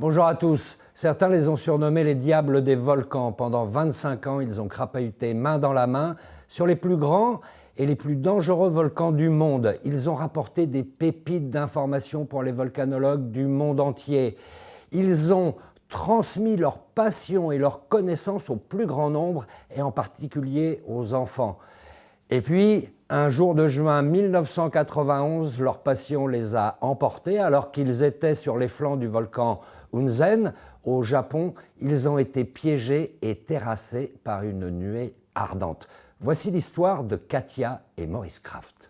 Bonjour à tous. Certains les ont surnommés les diables des volcans. Pendant 25 ans, ils ont crapahuté main dans la main sur les plus grands et les plus dangereux volcans du monde. Ils ont rapporté des pépites d'informations pour les volcanologues du monde entier. Ils ont transmis leur passion et leur connaissance au plus grand nombre, et en particulier aux enfants. Et puis, un jour de juin 1991, leur passion les a emportés. Alors qu'ils étaient sur les flancs du volcan Unzen, au Japon, ils ont été piégés et terrassés par une nuée ardente. Voici l'histoire de Katia et Maurice Krafft.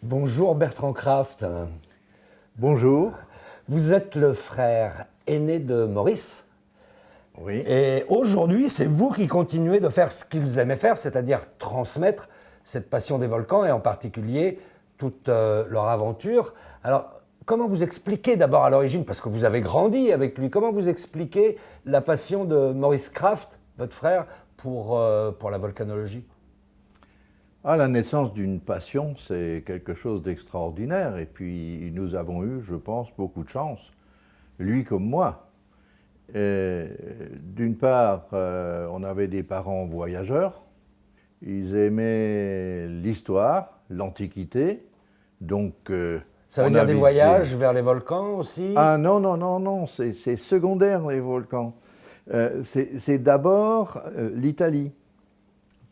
Bonjour Bertrand Krafft. Bonjour. Vous êtes le frère aîné de Maurice. Oui. Et aujourd'hui, c'est vous qui continuez de faire ce qu'ils aimaient faire, c'est-à-dire transmettre cette passion des volcans et en particulier toute leur aventure. Alors, comment vous expliquez d'abord à l'origine, parce que vous avez grandi avec lui, comment vous expliquez la passion de Maurice Krafft, votre frère, pour la volcanologie ? La naissance d'une passion, c'est quelque chose d'extraordinaire. Et puis, nous avons eu, je pense, beaucoup de chance, lui comme moi. D'une part, on avait des parents voyageurs. Ils aimaient l'histoire, l'Antiquité. Donc, ça veut dire des voyages vers les volcans aussi ? Ah non, c'est secondaire les volcans. C'est d'abord l'Italie,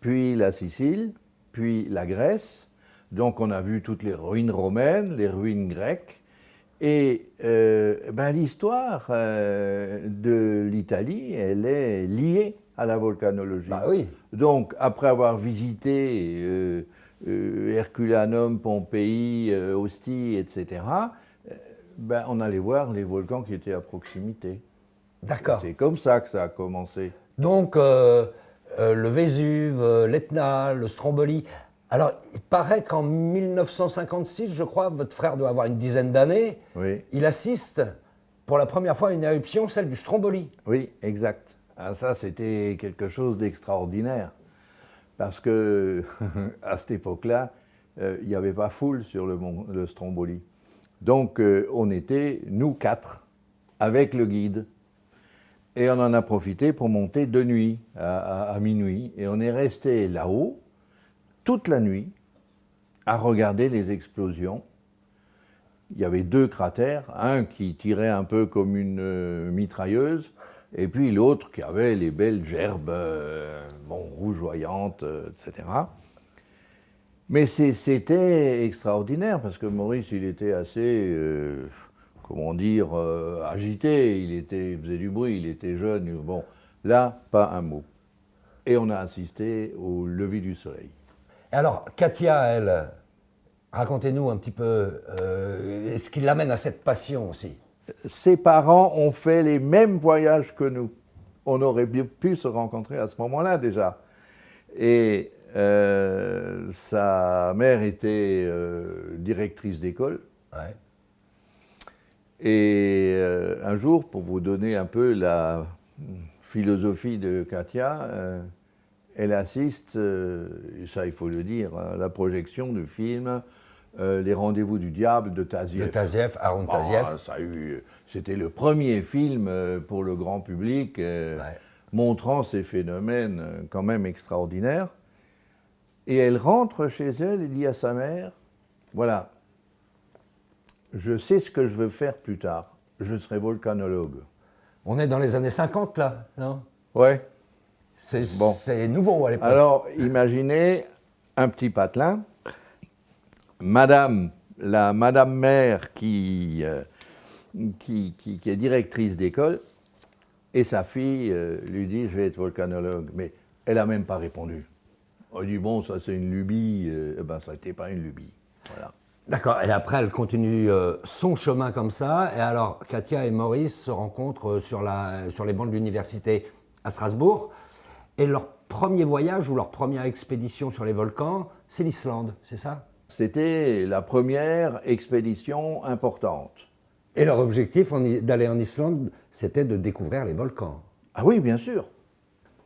puis la Sicile, puis la Grèce. Donc on a vu toutes les ruines romaines, les ruines grecques. Et l'histoire de l'Italie, elle est liée à la volcanologie. Bah oui. Donc après avoir visité Herculanum, Pompéi, Ostie, etc., on allait voir les volcans qui étaient à proximité. D'accord. C'est comme ça que ça a commencé. Donc, le Vésuve, l'Etna, le Stromboli. Alors, il paraît qu'en 1956, je crois, votre frère doit avoir une dizaine d'années, Oui. il assiste pour la première fois à une éruption, celle du Stromboli. Oui, exact. Ça, c'était quelque chose d'extraordinaire. Parce que, à cette époque-là, il n'y avait pas foule sur le Stromboli. Donc, on était, nous 4, avec le guide. Et on en a profité pour monter de nuit, à minuit. Et on est resté là-haut, toute la nuit, à regarder les explosions. Il y avait 2 cratères, un qui tirait un peu comme une mitrailleuse, et puis l'autre qui avait les belles gerbes, rougeoyantes, etc. Mais c'était extraordinaire, parce que Maurice, il était assez... agité, il faisait du bruit, il était jeune, bon, là, pas un mot. Et on a assisté au lever du soleil. Alors, Katia, elle, racontez-nous un petit peu ce qui l'amène à cette passion aussi. Ses parents ont fait les mêmes voyages que nous. On aurait pu se rencontrer à ce moment-là déjà. Et sa mère était directrice d'école. Ouais. Et un jour, pour vous donner un peu la philosophie de Katia, elle assiste, ça il faut le dire, à la projection du film Les Rendez-vous du Diable de Tazieff. De Tazieff, Aaron Tazieff. C'était le premier film pour le grand public, montrant ces phénomènes quand même extraordinaires. Et elle rentre chez elle et dit à sa mère, voilà, je sais ce que je veux faire plus tard. Je serai volcanologue. On est dans les années 50 là, non ? Ouais. C'est nouveau à l'époque. Alors, imaginez un petit patelin, la madame mère qui est directrice d'école, et sa fille lui dit « je vais être volcanologue ». Mais elle n'a même pas répondu. Elle dit « bon, ça c'est une lubie ». Ça n'était pas une lubie. Voilà. D'accord, et après elle continue son chemin comme ça, et alors Katia et Maurice se rencontrent sur les bancs de l'université à Strasbourg, et leur premier voyage ou leur première expédition sur les volcans, c'est l'Islande, c'est ça ? C'était la première expédition importante. Et leur objectif d'aller en Islande, c'était de découvrir les volcans. Ah oui, bien sûr.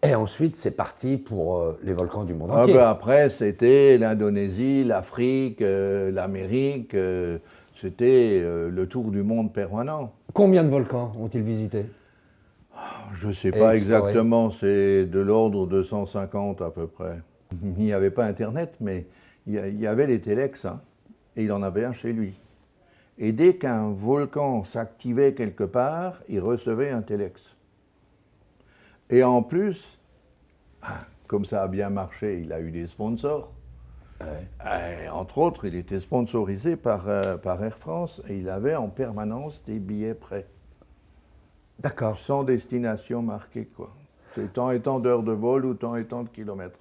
Et ensuite, c'est parti pour les volcans du monde Ah entier. ben après, c'était l'Indonésie, l'Afrique, l'Amérique, c'était le tour du monde permanent. Combien de volcans ont-ils visité? Je ne sais Et pas exploré. exactement, c'est de l'ordre de 150 à peu près. Il n'y avait pas Internet, mais il y avait les téléx, hein, et il en avait un chez lui. Et dès qu'un volcan s'activait quelque part, il recevait un téléx. Et en plus, comme ça a bien marché, il a eu des sponsors. Entre autres, il était sponsorisé par Air France et il avait en permanence des billets prêts, D'accord. sans destination marquée, quoi. C'est tant et tant d'heures de vol ou tant et tant de kilomètres.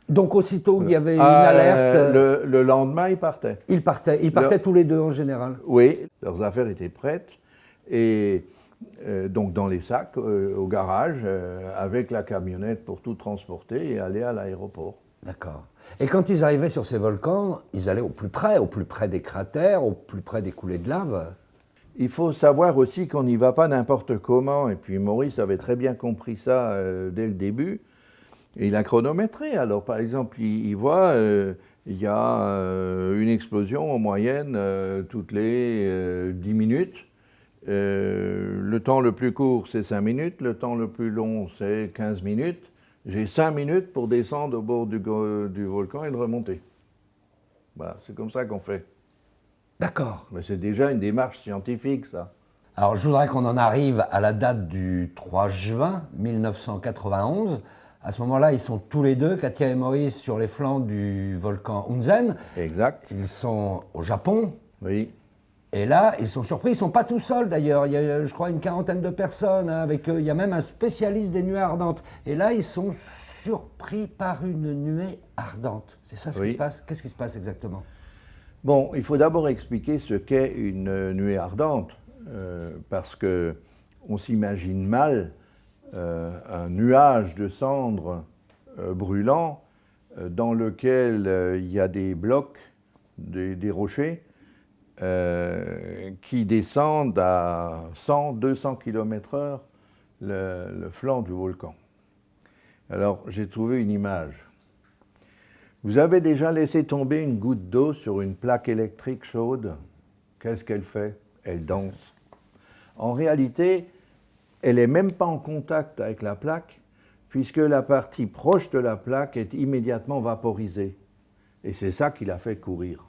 Donc aussitôt il y avait une alerte, Le lendemain, il partait. ils partaient tous les deux en général. Oui, leurs affaires étaient prêtes et donc dans les sacs au garage avec la camionnette pour tout transporter et aller à l'aéroport. D'accord. Et quand ils arrivaient sur ces volcans, ils allaient au plus près des cratères, au plus près des coulées de lave. Il faut savoir aussi qu'on n'y va pas n'importe comment, et puis Maurice avait très bien compris ça dès le début, et il a chronométré. Alors par exemple, il voit, il y a une explosion en moyenne toutes les 10 minutes. Le temps le plus court, c'est 5 minutes, le temps le plus long, c'est 15 minutes. J'ai 5 minutes pour descendre au bord du volcan et le remonter. Voilà, c'est comme ça qu'on fait. D'accord. Mais c'est déjà une démarche scientifique, ça. Alors je voudrais qu'on en arrive à la date du 3 juin 1991. À ce moment-là, ils sont tous les deux, Katia et Maurice, sur les flancs du volcan Hunzen. Exact. Ils sont au Japon. Oui. Et là, ils sont surpris. Ils ne sont pas tout seuls d'ailleurs. Il y a, je crois, une quarantaine de personnes avec eux. Il y a même un spécialiste des nuées ardentes. Et là, ils sont surpris par une nuée ardente. C'est ça ce qui se passe? Qu'est-ce qui se passe exactement? Bon, il faut d'abord expliquer ce qu'est une nuée ardente, parce qu'on s'imagine mal un nuage de cendres brûlant dans lequel il y a des blocs, des rochers, qui descendent à 100-200 km/h le flanc du volcan. Alors, j'ai trouvé une image. Vous avez déjà laissé tomber une goutte d'eau sur une plaque électrique chaude? Qu'est-ce qu'elle fait? Elle danse. En réalité, elle n'est même pas en contact avec la plaque, puisque la partie proche de la plaque est immédiatement vaporisée. Et c'est ça qui la fait courir.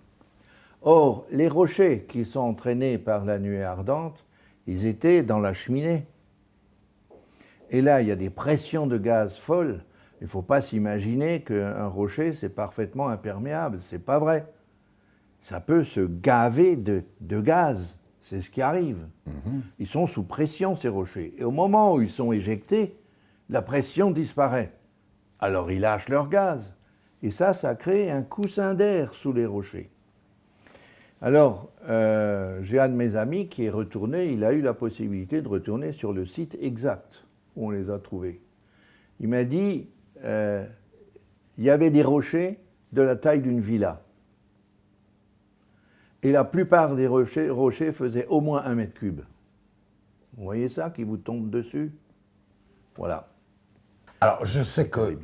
Or, les rochers qui sont entraînés par la nuée ardente, ils étaient dans la cheminée. Et là, il y a des pressions de gaz folles. Il ne faut pas s'imaginer qu'un rocher, c'est parfaitement imperméable. Ce n'est pas vrai. Ça peut se gaver de gaz. C'est ce qui arrive. Ils sont sous pression, ces rochers. Et au moment où ils sont éjectés, la pression disparaît. Alors ils lâchent leur gaz. Et ça crée un coussin d'air sous les rochers. Alors, j'ai un de mes amis qui est retourné, il a eu la possibilité de retourner sur le site exact où on les a trouvés. Il m'a dit, il y avait des rochers de la taille d'une villa. Et la plupart des rochers faisaient au moins 1 mètre cube. Vous voyez ça qui vous tombe dessus? Voilà. Alors, je sais que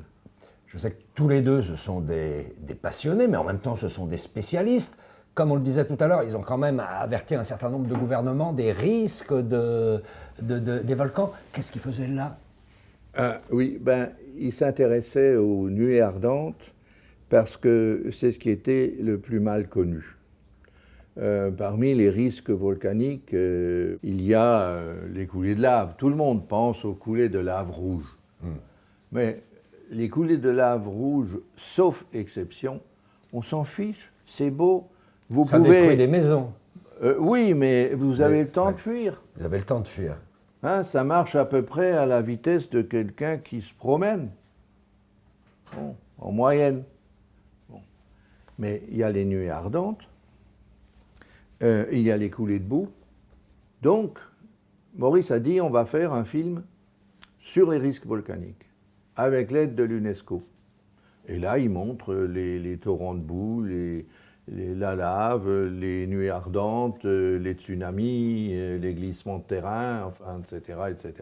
tous les deux, ce sont des passionnés, mais en même temps, ce sont des spécialistes. Comme on le disait tout à l'heure, ils ont quand même averti un certain nombre de gouvernements des risques des volcans. Qu'est-ce qu'ils faisaient là? Oui, ils s'intéressaient aux nuées ardentes parce que c'est ce qui était le plus mal connu. Parmi les risques volcaniques, il y a les coulées de lave. Tout le monde pense aux coulées de lave rouge. Mais les coulées de lave rouge, sauf exception, on s'en fiche, c'est beau. Ça détruit des maisons. Oui, mais vous avez le temps de fuir. Vous avez le temps de fuir. Hein, ça marche à peu près à la vitesse de quelqu'un qui se promène. Bon, en moyenne. Bon. Mais il y a les nuées ardentes. Il y a les coulées de boue. Donc, Maurice a dit on va faire un film sur les risques volcaniques, avec l'aide de l'UNESCO. Et là, il montre les torrents de boue, la lave, les nuées ardentes, les tsunamis, les glissements de terrain, enfin, etc., etc.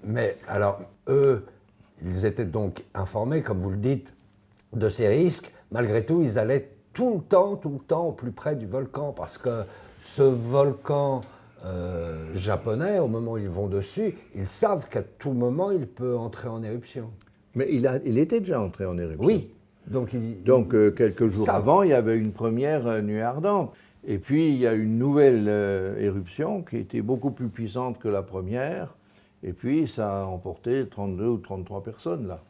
Mais alors, eux, ils étaient donc informés, comme vous le dites, de ces risques. Malgré tout, ils allaient tout le temps au plus près du volcan, parce que ce volcan japonais, au moment où ils vont dessus, ils savent qu'à tout moment, il peut entrer en éruption. Mais il était déjà entré en éruption. Oui. Donc, quelques jours avant, il y avait une première nuée ardente. Et puis, il y a une nouvelle éruption qui était beaucoup plus puissante que la première. Et puis, ça a emporté 32 ou 33 personnes, là.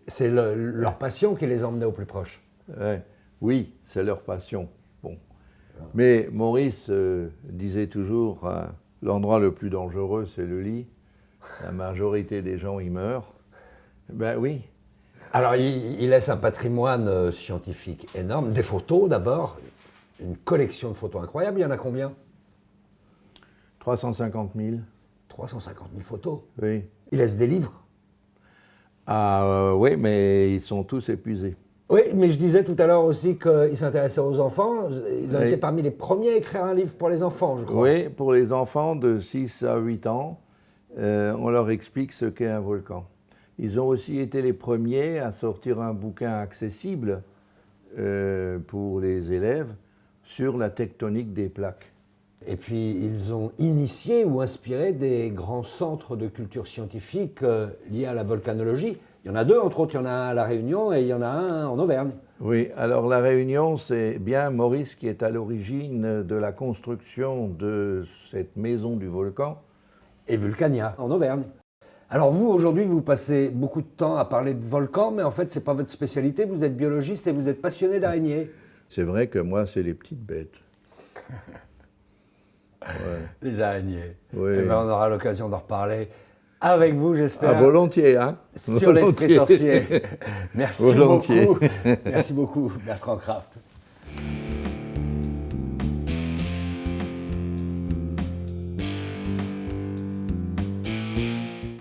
C'est leur passion qui les emmenait au plus proche. Oui, c'est leur passion. Bon. Mais Maurice disait toujours, l'endroit le plus dangereux, c'est le lit. La majorité des gens y meurent. Ben oui. Alors, il laisse un patrimoine scientifique énorme. Des photos, d'abord. Une collection de photos incroyable. Il y en a combien? 350 000. 350 000 photos. Oui. Il laisse des livres? Oui, mais ils sont tous épuisés. Oui, mais je disais tout à l'heure aussi qu'ils s'intéressaient aux enfants. Ils ont été parmi les premiers à écrire un livre pour les enfants, je crois. Oui, pour les enfants de 6 à 8 ans, on leur explique ce qu'est un volcan. Ils ont aussi été les premiers à sortir un bouquin accessible pour les élèves sur la tectonique des plaques. Et puis, ils ont initié ou inspiré des grands centres de culture scientifique liés à la volcanologie. Il y en a deux, entre autres. Il y en a un à La Réunion et il y en a un en Auvergne. Oui, alors La Réunion, c'est bien Maurice qui est à l'origine de la construction de cette maison du volcan. Et Vulcania, en Auvergne. Alors vous, aujourd'hui, vous passez beaucoup de temps à parler de volcans, mais en fait, ce n'est pas votre spécialité. Vous êtes biologiste et vous êtes passionné d'araignées. C'est vrai que moi, c'est les petites bêtes. Ouais. Les araignées. Oui. Eh ben, on aura l'occasion d'en reparler avec vous, j'espère. Ah, volontiers, hein. Sur l'esprit sorcier. Merci volontiers. beaucoup. Merci beaucoup, Bertrand Kraft.